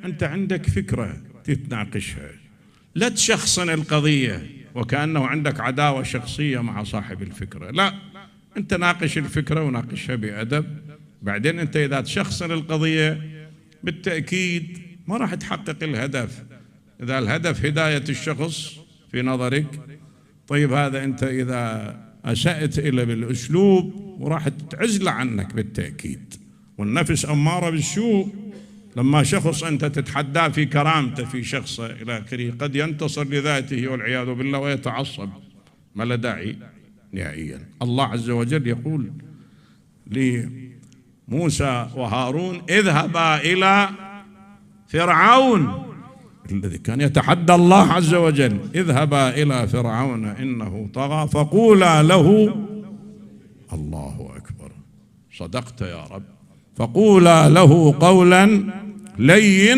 أنت عندك فكرة تتناقشها، لا تشخصن القضية وكأنه عندك عداوة شخصية مع صاحب الفكرة، لا، أنت ناقش الفكرة وناقشها بأدب. بعدين أنت إذا تشخصن القضية بالتأكيد ما راح تحقق الهدف. إذا الهدف هداية الشخص في نظرك، طيب هذا أنت إذا أسأت إلى بالأسلوب وراح تعزل عنك بالتأكيد. والنفس أمارة بالسوء، لما شخص أنت تتحداه في كرامته في شخصه إلى آخره قد ينتصر لذاته والعياذ بالله ويتعصب، ما لا داعي نهائيا. الله عز وجل يقول لموسى وهارون: اذهبا إلى فرعون الذي كان يتحدى الله عز وجل، اذهبا إلى فرعون إنه طغى فقولا له، الله أكبر، صدقت يا رب، فقولا له قولا لين